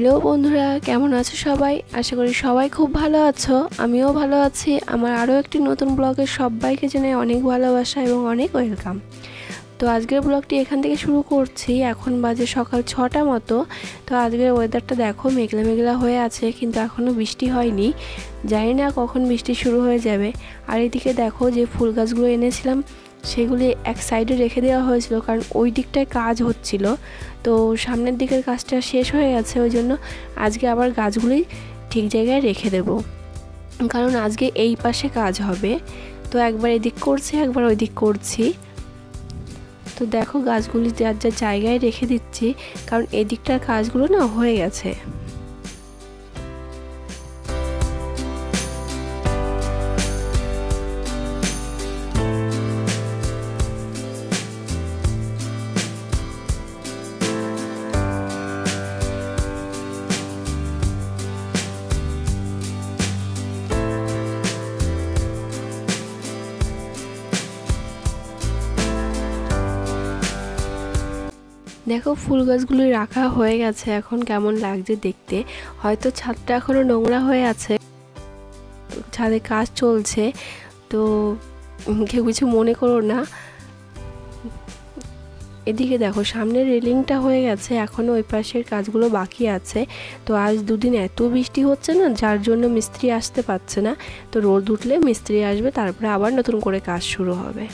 Hello বন্ধুরা, কেমন আছো সবাই? আশা করি সবাই খুব ভালো আছো। আমিও ভালো আছি। আমার আরও একটি নতুন ব্লগে সবাইকে জানাই অনেক ভালোবাসা এবং অনেক ওয়েলকাম। তো আজকের ব্লগটি এখান থেকে শুরু করছি। এখন বাজে সকাল 6টা মতো। তো আজকের ওয়েদারটা দেখো, মেঘলা মেঘলা হয়ে আছে, কিন্তু এখনও বৃষ্টি হয়নি। জানি না কখন বৃষ্টি শুরু হয়ে যাবে। আর এদিকে দেখো, যে ফুল গাছগুলো এনেছিলাম সেগুলি এক সাইডে রেখে দেওয়া হয়েছিল, কারণ ওই দিকটায় কাজ হচ্ছিল। তো সামনের দিকের কাজটা শেষ হয়ে গেছে, ওই জন্য আজকে আবার গাছগুলি ঠিক জায়গায় রেখে দেব, কারণ আজকে এই পাশে কাজ হবে। তো একবার এদিক করছি, একবার ওই দিক করছি। তো দেখো, গাছগুলি যার যার জায়গায় রেখে দিচ্ছি, কারণ এদিকটার কাজগুলো না হয়ে গেছে। দেখো, ফুল গাছগুলি রাখা হয়ে গেছে। এখন কেমন লাগছে দেখতে। হয়তো ছাদটা এখনো নোংরা হয়ে আছে, ছাদে কাজ চলছে, তো কেউ কিছু মনে করো না। এদিকে দেখো, সামনের রেলিংটা হয়ে গেছে, এখনও ওই পাশের কাজগুলো বাকি আছে। তো আজ দুদিন এত বৃষ্টি হচ্ছে না, যার জন্য মিস্ত্রি আসতে পারছে না। তো রোদ উঠলে মিস্ত্রি আসবে, তারপরে আবার নতুন করে কাজ শুরু হবে।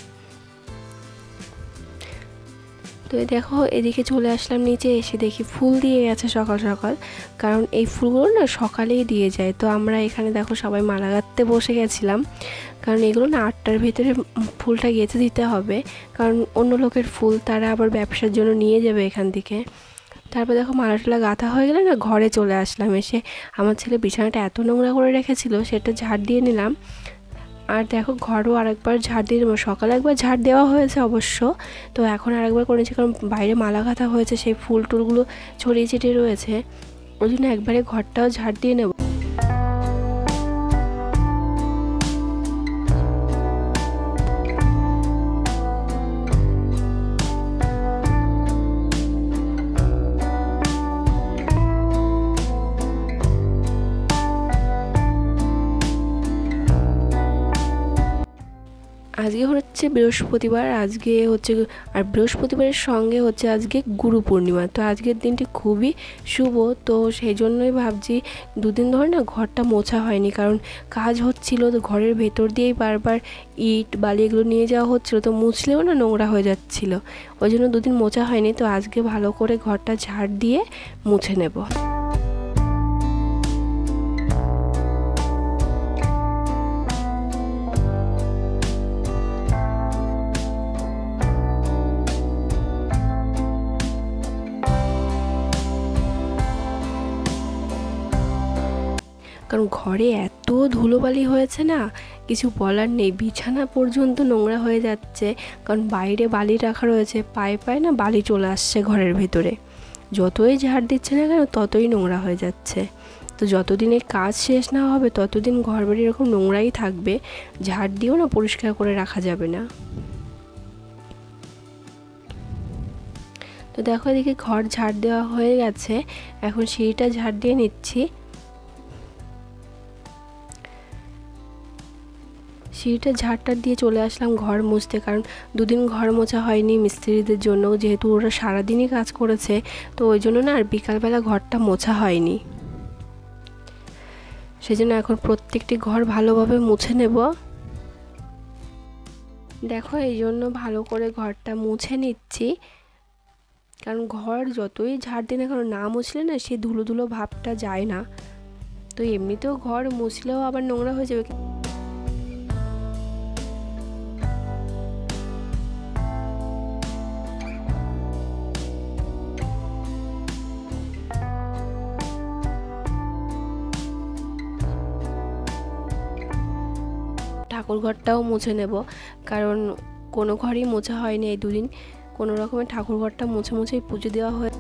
তো দেখো, এদিকে চলে আসলাম নিচে, এসে দেখি ফুল দিয়ে গেছে সকাল সকাল, কারণ এই ফুলগুলো না সকালেই দিয়ে যায়। তো আমরা এখানে দেখো সবাই মালা গাঁথতে বসে গেছিলাম, কারণ এগুলো না 8টার ভিতরে ফুলটা গেঁথে দিতে হবে, কারণ অন্য লোকের ফুল তারা আবার ব্যবসার জন্য নিয়ে যাবে এখান থেকে। তারপর দেখো, মালাটালা গাঁথা হয়ে গেলে না ঘরে চলে আসলাম। এসে আমার ছেলে বিছানাটা এত নোংরা করে রেখেছিল, সেটা ঝাড় দিয়ে নিলাম। আর দেখো, ঘরও আরেকবার ঝাড় দিয়ে দেবো। সকালে একবার ঝাড় দেওয়া হয়েছে অবশ্য, তো এখন আরেকবার করেছি, কারণ বাইরে মালা গাঁথা হয়েছে, সেই ফুল টুলগুলো ছড়িয়ে ছিটিয়ে রয়েছে, ওই জন্য একবারে ঘরটাও ঝাড় দিয়ে নেব। আজকে হচ্ছে বৃহস্পতিবার, আজকে হচ্ছে, আর বৃহস্পতিবারের সঙ্গে হচ্ছে আজকে গুরু পূর্ণিমা। তো আজকের দিনটি খুবই শুভ। তো সেই জন্যই ভাবছি, দুদিন ধরে না ঘরটা মোছা হয়নি, কারণ কাজ হচ্ছিল, তো ঘরের ভেতর দিয়েই বারবার ইট বালি এগুলো নিয়ে যাওয়া হচ্ছিলো, তো মুছলেও না নোংরা হয়ে যাচ্ছিলো, ওই জন্য দুদিন মোছা হয়নি। তো আজকে ভালো করে ঘরটা ঝাড় দিয়ে মুছে নেব। কারণ ঘরে এত ধুলোবালি হয়েছে না, কিছু বলার নেই। বিছানা পর্যন্ত নোংরা হয়ে যাচ্ছে, কারণ বাইরে বালি রাখা রয়েছে, পায়ে পায়ে না বালি চলে আসছে ঘরের ভেতরে। যতই ঝাড় দিচ্ছে না কেন, ততই নোংরা হয়ে যাচ্ছে। তো যতদিন এই কাজ শেষ না হবে, ততদিন ঘর বাড়ি এরকম নোংরাই থাকবে। ঝাড় দিয়েও না পরিষ্কার করে রাখা যাবে না। তো দেখো, এদিকে ঘর ঝাড় দেওয়া হয়ে গেছে, এখন সিঁড়িটা ঝাড় দিয়ে নিচ্ছি। সিঁড়িটা ঝাড়টা দিয়ে চলে আসলাম ঘর মুছতে, কারণ দুদিন ঘর মোছা হয়নি মিস্ত্রিদের জন্য, যেহেতু ওরা সারাদিনই কাজ করেছে, তো ওই জন্য না আর বিকালবেলা ঘরটা মোছা হয়নি। সেজন্য এখন প্রত্যেকটি ঘর ভালোভাবে মুছে নেব। দেখো, এই জন্য ভালো করে ঘরটা মুছে নিচ্ছি, কারণ ঘর যতই ঝাড় দিই না কারণ, না মুছলে না সেই ধুলো ধুলো ভাবটা যায় না। তো এমনিতেও ঘর মুছলেও আবার নোংরা হয়ে যাবে। ঠাকুর ঘরটাও মুছে নেব, কারণ কোনো ঘরই মোছা হয়নি এই দুদিন। কোনো রকমের ঠাকুর ঘরটা মুছে মুছেই পুজো দেওয়া হয়।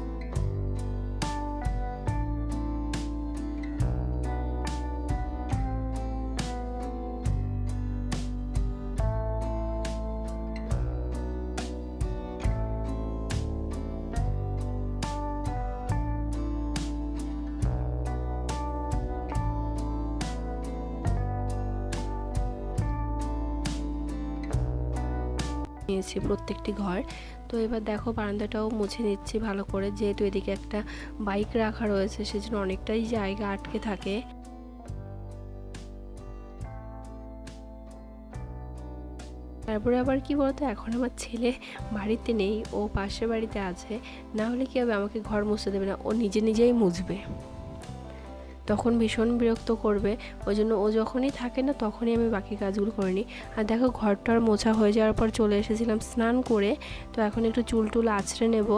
নিয়েছি প্রত্যেকটি ঘর। তো এবার দেখো বারান্দাটাও মুছে নিচ্ছি ভালো করে, যেহেতু এদিকে একটা বাইক রাখা রয়েছে সেজন্য অনেকটাই জায়গা আটকে থাকে। তারপরে আবার কি বলতো, এখন আমার ছেলে বাড়িতে নেই, ও পাশের বাড়িতে আছে, না হলে কি হবে আমাকে ঘর মুছতে দেবে না, ও নিজে নিজেই মুছবে, তখন ভীষণ বিরক্ত করবে। ওই জন্য ও যখনই থাকে না তখনই আমি বাকি কাজগুলো করে নিই। আর দেখো ঘরটার মোছা হয়ে যাওয়ার পর চলে এসেছিলাম স্নান করে, তো এখন একটু চুল টুল আঁচড়ে নেব।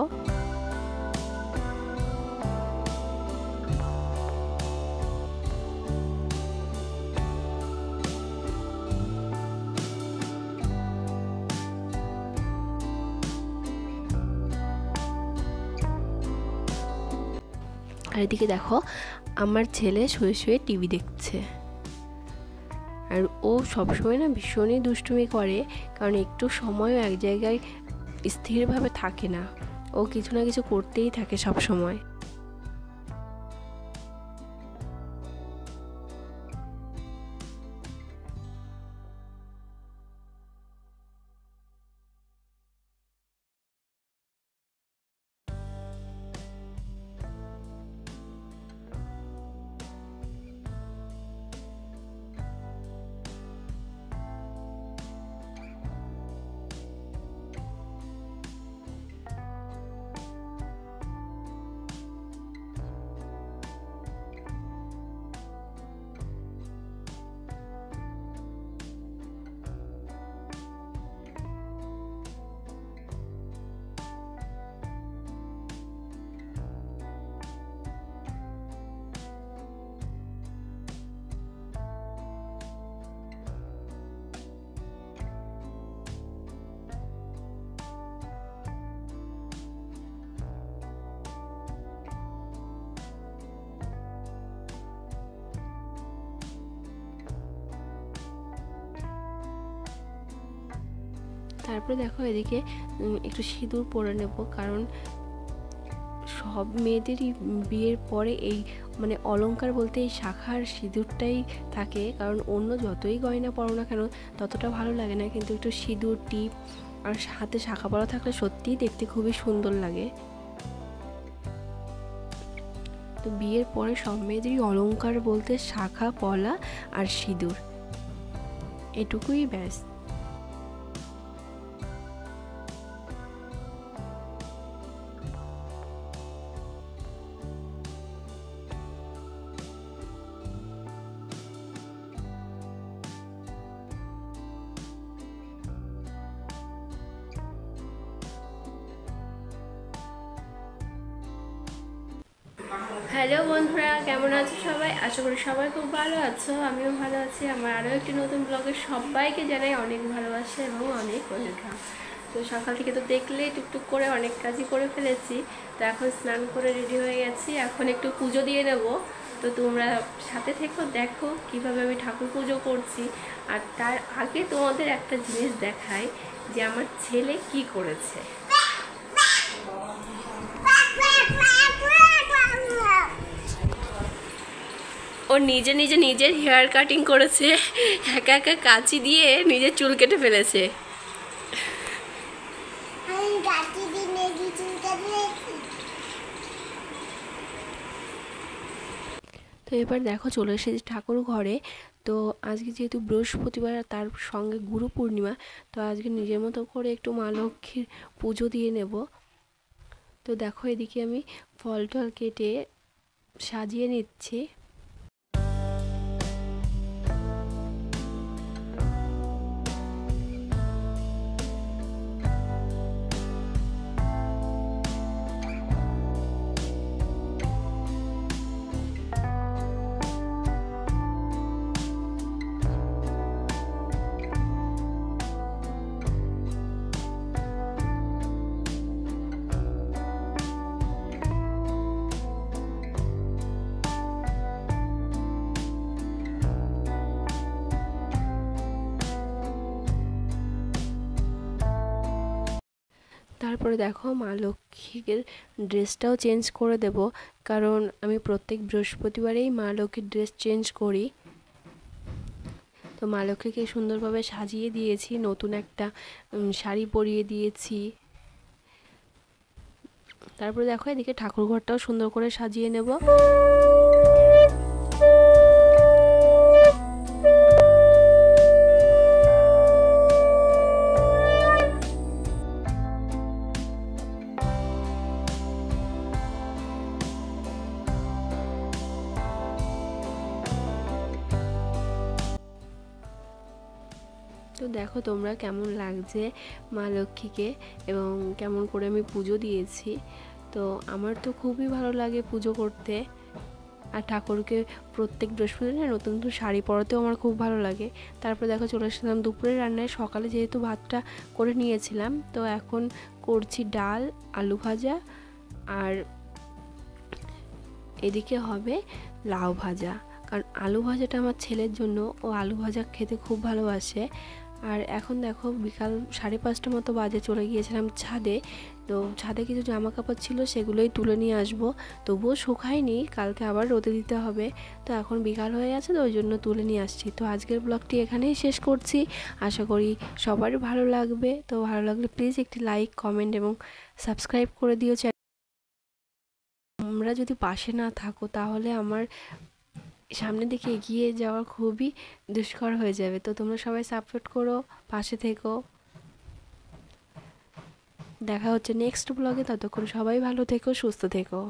আর এদিকে দেখো আমার ছেলে শুয়ে শুয়ে টিভি দেখছে, আর ও সবসময় না ভীষণই দুষ্টুমি করে, কারণ একটু সময়ও এক জায়গায় স্থিরভাবে থাকে না, ও কিছু না কিছু করতেই থাকে সব সময়। তারপরে দেখো এদিকে একটু সিঁদুর পরে নেব, কারণ সব মেয়েদেরই বিয়ের পরে এই মানে অলংকার বলতে এই শাখার সিঁদুরটাই থাকে, কারণ অন্য যতই গয়না পরো না কেন ততটা ভালো লাগে না, কিন্তু একটু সিঁদুর টিপ আর হাতে শাখা পরা থাকলে সত্যিই দেখতে খুবই সুন্দর লাগে। তো বিয়ের পরে সব মেয়েদেরই অলংকার বলতে শাখা পলা আর সিঁদুর, এটুকুই ব্যাস। হ্যালো বন্ধুরা, কেমন আছো সবাই? আশা করি সবাই খুব ভালো আছো, আমিও ভালো আছি। আমার আরও একটি নতুন ব্লগে সবাইকে জানাই অনেক ভালোবাসা এবং অনেক ওয়েলকাম। তো সকাল থেকে তো দেখলেই টুকটুক করে অনেক কাজই করে ফেলেছি, তো এখন স্নান করে রেডি হয়ে গেছি, এখন একটু পুজো দিয়ে নেব। তো তোমরা সাথে থেকো, দেখো কিভাবে আমি ঠাকুর পুজো করছি। আর তার আগে তোমাদের একটা জিনিস দেখাই যে আমার ছেলে কি করেছে। ও নিজে নিজে নিজের হেয়ার কাটিং করেছে, একা একা কাঁচি দিয়ে নিজের চুল কেটে ফেলেছে। তো এবার দেখো চলে এসেছি ঠাকুর ঘরে। তো আজকে যেহেতু বৃহস্পতিবার তার সঙ্গে গুরু পূর্ণিমা, তো আজকে নিজের মতো করে একটু মা লক্ষ্মীর পুজো দিয়ে নেব। তো দেখো এদিকে আমি ফল টল কেটে সাজিয়ে নিচ্ছি। তারপরে দেখো মা লক্ষ্মীর ড্রেসটাও চেঞ্জ করে দেব, কারণ আমি প্রত্যেক বৃহস্পতিবারেই মা লক্ষ্মীর ড্রেস চেঞ্জ করি। তো মা লক্ষ্মীকে সুন্দরভাবে সাজিয়ে দিয়েছি, নতুন একটা শাড়ি পরিয়ে দিয়েছি। তারপরে দেখো এদিকে ঠাকুর ঘরটাও সুন্দর করে সাজিয়ে নেব। তো দেখো তোমরা কেমন লাগছে মা লক্ষ্মীকে এবং কেমন করে আমি পুজো দিয়েছি। তো আমার তো খুবই ভালো লাগে পুজো করতে, আর ঠাকুরকে প্রত্যেক বৃহস্পতিবার নতুন নতুন শাড়ি পরাতেও আমার খুব ভালো লাগে। তারপরে দেখো চলে এসেছিলাম দুপুরের রান্নায়। সকালে যেহেতু ভাতটা করে নিয়েছিলাম, তো এখন করছি ডাল, আলু ভাজা, আর এদিকে হবে লাউ ভাজা। কারণ আলু ভাজাটা আমার ছেলের জন্য, ও আলু ভাজা খেতে খুব ভালোবাসে। আর এখন দেখো বিকাল 5:30 মতো বাজে, চলে গিয়েছিলাম ছাদে। তো ছাদে কিছু জামা কাপড় ছিল, সেগুলোই তুলে নিয়ে আসবো। তবুও শুকায়নি, কালকে আবার রোদে দিতে হবে। তো এখন বিকাল হয়ে গেছে, তো ওই জন্য তুলে নিয়ে আসছি। তো আজকের ব্লগটি এখানেই শেষ করছি। আশা করি সবারই ভালো লাগবে। তো ভালো লাগলে প্লিজ একটি লাইক, কমেন্ট এবং সাবস্ক্রাইব করে দিও। তোমরা যদি পাশে না থাকো তাহলে আমার সামনের দিকে এগিয়ে যাওয়া খুবই দুষ্কর হয়ে যাবে। তো তোমরা সবাই সাপোর্ট করো, পাশে থেকো। দেখা হচ্ছে নেক্সট ব্লগে। ততক্ষণ সবাই ভালো থেকো, সুস্থ থেকো।